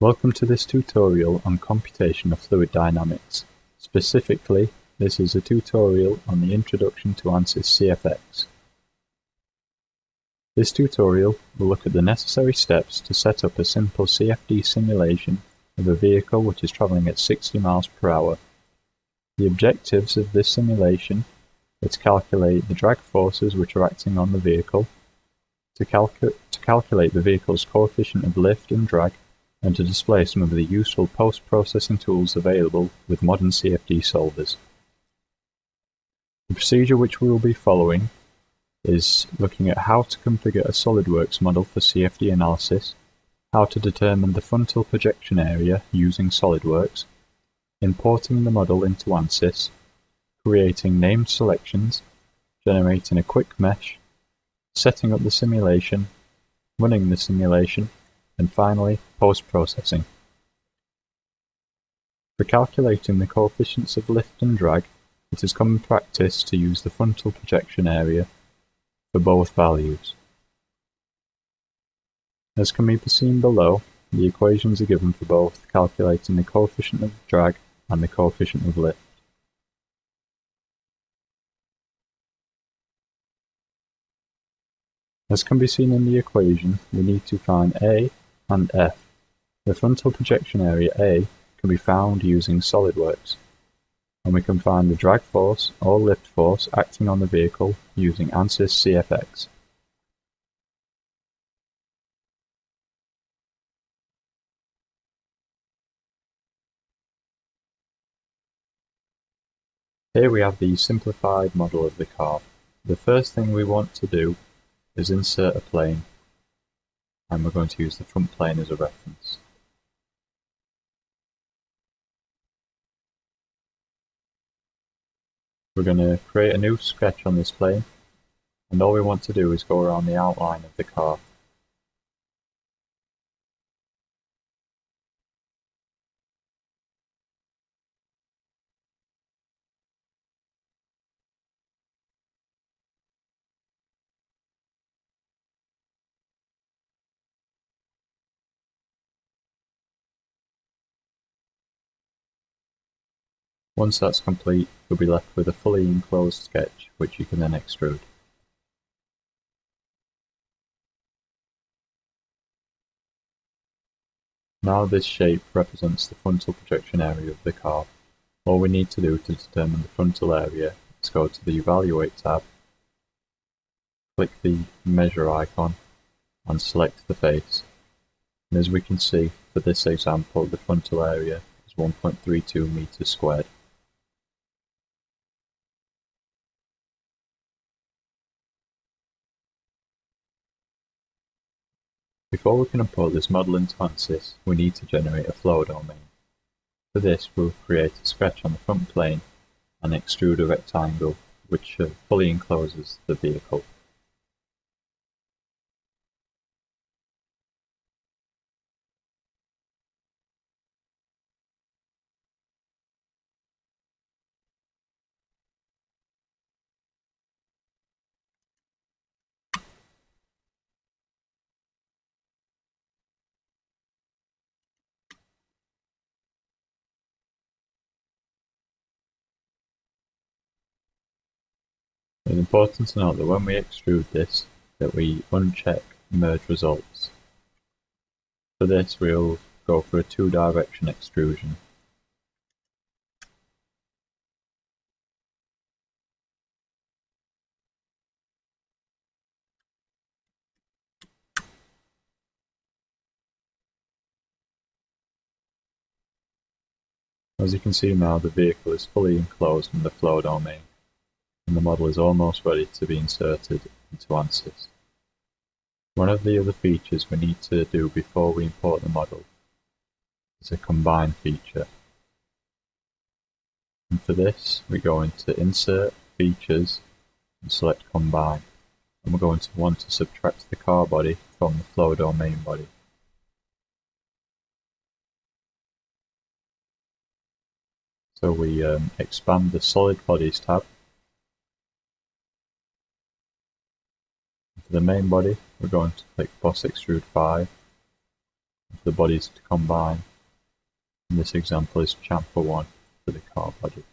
Welcome to this tutorial on computational fluid dynamics. Specifically, this is a tutorial on the introduction to ANSYS CFX. This tutorial will look at the necessary steps to set up a simple CFD simulation of a vehicle which is travelling at 60 miles per hour. The objectives of this simulation are to calculate the drag forces which are acting on the vehicle, to calculate the vehicle's coefficient of lift and drag, and to display some of the useful post-processing tools available with modern CFD solvers. The procedure which we will be following is looking at how to configure a Solidworks model for CFD analysis, how to determine the frontal projection area using Solidworks, importing the model into ANSYS, creating named selections, generating a quick mesh, setting up the simulation, running the simulation, and finally, post-processing. For calculating the coefficients of lift and drag, it is common practice to use the frontal projection area for both values. As can be seen below, the equations are given for both calculating the coefficient of drag and the coefficient of lift. As can be seen in the equation, we need to find A and F. The frontal projection area A can be found using Solidworks, and we can find the drag force or lift force acting on the vehicle using ANSYS CFX. Here we have the simplified model of the car. The first thing we want to do is insert a plane, and we're going to use the front plane as a reference. We're going to create a new sketch on this plane, and all we want to do is go around the outline of the car. Once that's complete, you'll be left with a fully enclosed sketch, which you can then extrude. Now this shape represents the frontal projection area of the car. All we need to do to determine the frontal area is go to the Evaluate tab, click the measure icon, and select the face. And as we can see, for this example, the frontal area is 1.32 meters squared. Before we can import this model into ANSYS, we need to generate a flow domain. For this, we'll create a sketch on the front plane and extrude a rectangle which fully encloses the vehicle. It's important to note that when we extrude this, that we uncheck merge results. For this, we'll go for a two-direction extrusion. As you can see now, the vehicle is fully enclosed in the flow domain, and the model is almost ready to be inserted into ANSYS. One of the other features we need to do before we import the model is a combine feature. And for this, we go into Insert, Features, and select Combine. And we're going to want to subtract the car body from the flow domain body. So we expand the Solid Bodies tab. For the main body, we're going to click Boss Extrude 5. For the bodies to combine. In this example is chamfer 1 for the car body.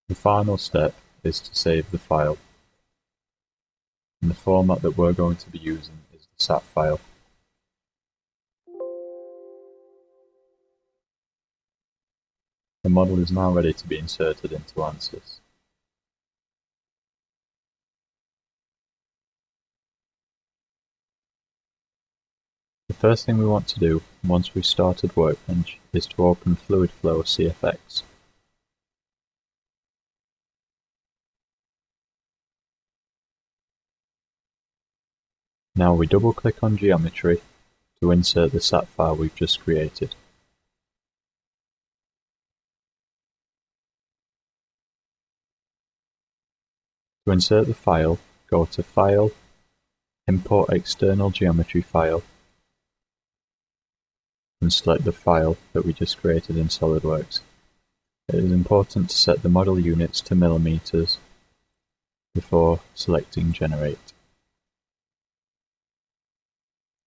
The final step is to save the file. And the format that we're going to be using is the SAT file. The model is now ready to be inserted into ANSYS. The first thing we want to do, once we've started Workbench, is to open Fluid Flow CFX. Now we double-click on Geometry to insert the SAT file we've just created. To insert the file, go to File, Import External Geometry File, and select the file that we just created in Solidworks. It is important to set the model units to millimeters before selecting Generate.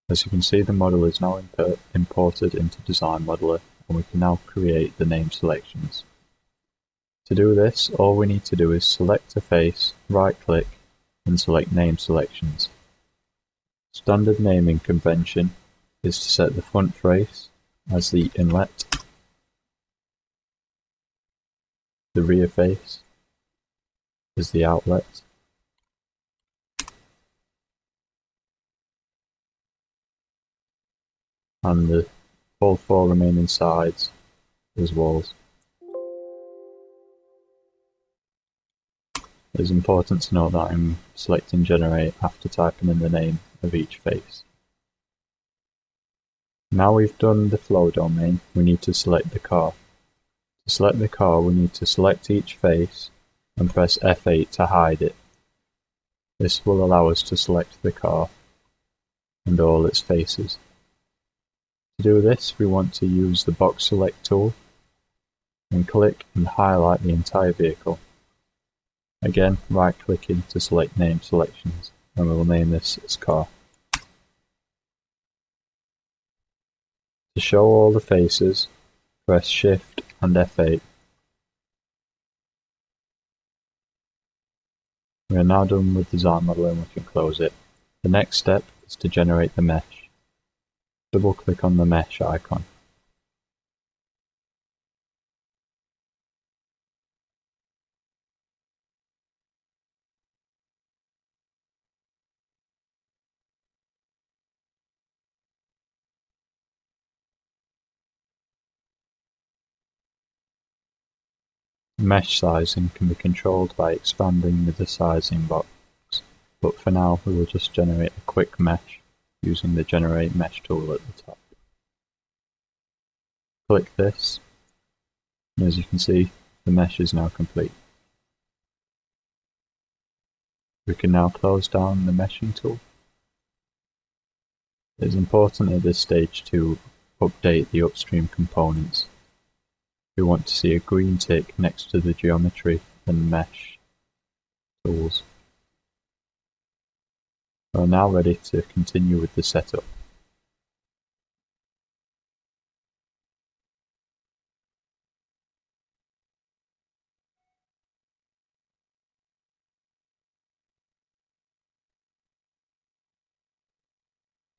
As you can see, the model is now imported into Design Modeler, and we can now create the name selections. To do this, all we need to do is select a face, right-click, and select Name Selections. Standard naming convention is to set the front face as the inlet, the rear face as the outlet, and the all 4 remaining sides as walls. It is important to note that I'm selecting Generate after typing in the name of each face. Now we've done the flow domain, we need to select the car. To select the car, we need to select each face and press F8 to hide it. This will allow us to select the car and all its faces. To do this, we want to use the Box Select tool and click and highlight the entire vehicle. Again, right-clicking to select Name Selections, and we will name this as Car. To show all the faces, press Shift and F8. We are now done with Design Modeler and we can close it. The next step is to generate the mesh. Double-click on the mesh icon. Mesh sizing can be controlled by expanding the sizing box, but for now we will just generate a quick mesh using the Generate Mesh tool at the top. Click this, and as you can see, the mesh is now complete. We can now close down the meshing tool. It is important at this stage to update the upstream components. We want to see a green tick next to the geometry and mesh tools. We are now ready to continue with the setup.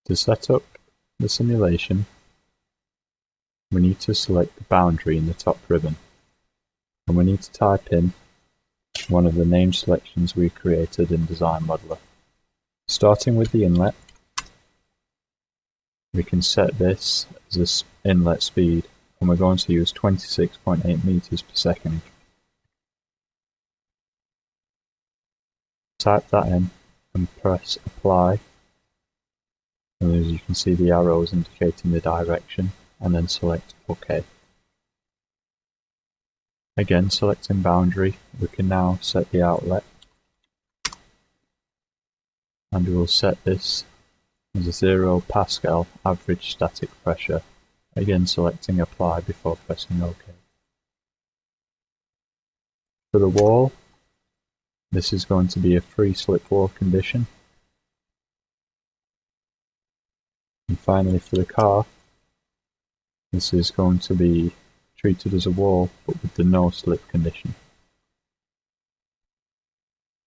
To set up the simulation, we need to select the boundary in the top ribbon, and we need to type in one of the name selections we created in Design Modeler. Starting with the inlet, we can set this as an inlet speed, and we're going to use 26.8 meters per second. Type that in and press Apply, and as you can see the arrows indicating the direction, and then select OK. Again, selecting boundary, we can now set the outlet, and we will set this as a 0 Pascal average static pressure, again selecting Apply before pressing OK. For the wall, this is going to be a free slip wall condition, And finally for the car, this is going to be treated as a wall, but with the no slip condition.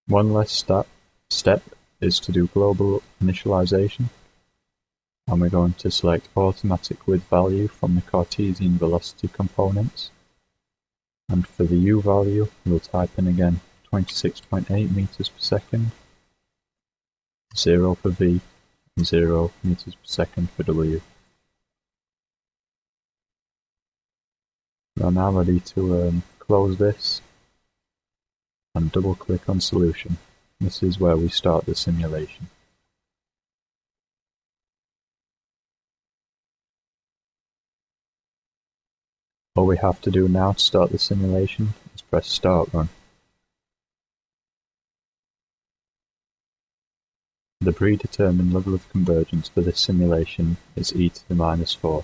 One less step is to do global initialization, and we're going to select automatic with value from the Cartesian velocity components. And for the U value, we'll type in again 26.8 meters per second, 0 for V, and 0 meters per second for W. We are now ready to close this and double click on solution. This is where we start the simulation. All we have to do now to start the simulation is press start run. The predetermined level of convergence for this simulation is e to the minus 4.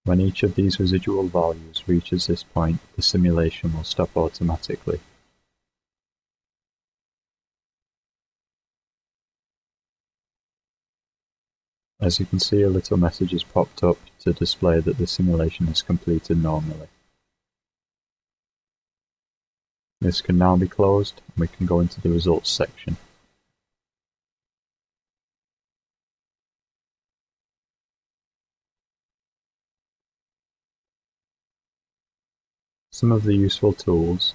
When each of these residual values reaches this point, the simulation will stop automatically. As you can see, a little message has popped up to display that the simulation is completed normally. This can now be closed, and we can go into the results section. Some of the useful tools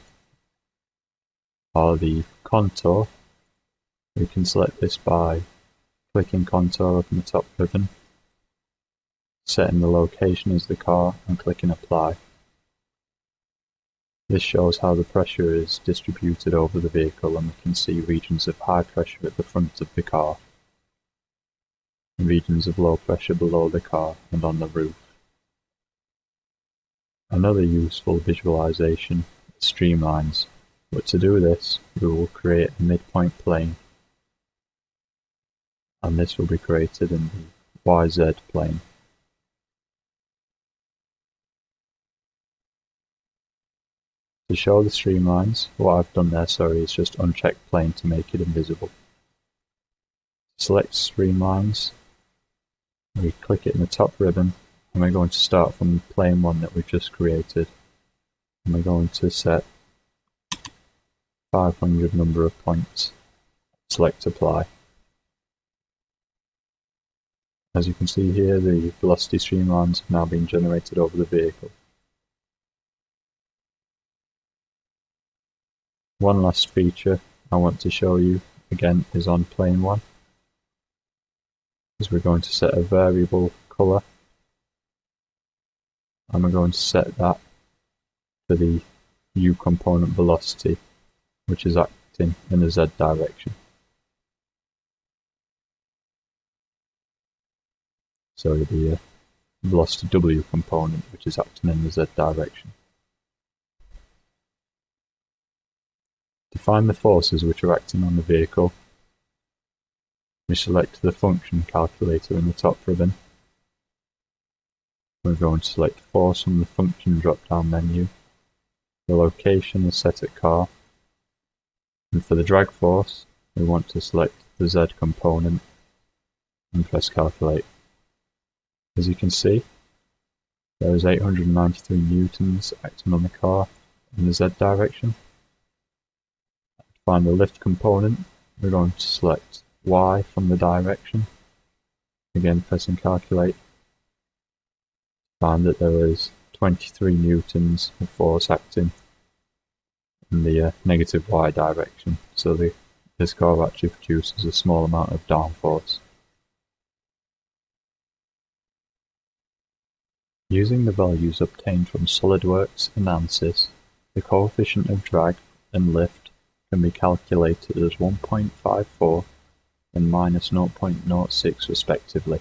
are the contour. We can select this by clicking contour up in the top ribbon, setting the location as the car and clicking apply. This shows how the pressure is distributed over the vehicle, and we can see regions of high pressure at the front of the car, and regions of low pressure below the car and on the roof. Another useful visualization is streamlines, but to do this we will create a midpoint plane, and this will be created in the YZ plane. To show the streamlines, what I've done there, is just uncheck plane to make it invisible. Select streamlines, we click it in the top ribbon, and we're going to start from the plane 1 that we've just created, and we're going to set 500 number of points. Select apply. As you can see here, the velocity streamlines have now been generated over the vehicle. One last feature I want to show you again is on plane 1, is we're going to set a variable colour, and we're going to set that for the U component velocity, which is acting in the Z direction. So the velocity W component, which is acting in the Z direction. To find the forces which are acting on the vehicle, we select the function calculator in the top ribbon. We're going to select force from the function drop-down menu. The location is set at car, and for the drag force we want to select the Z component and press calculate. As you can see, there is 893 newtons acting on the car in the Z direction. To find the lift component, we're going to select Y from the direction, again pressing calculate. Find that there is 23 newtons of force acting in the negative Y direction, so this car actually produces a small amount of downforce. Using the values obtained from Solidworks and ANSYS, the coefficient of drag and lift can be calculated as 1.54 and minus 0.06 respectively.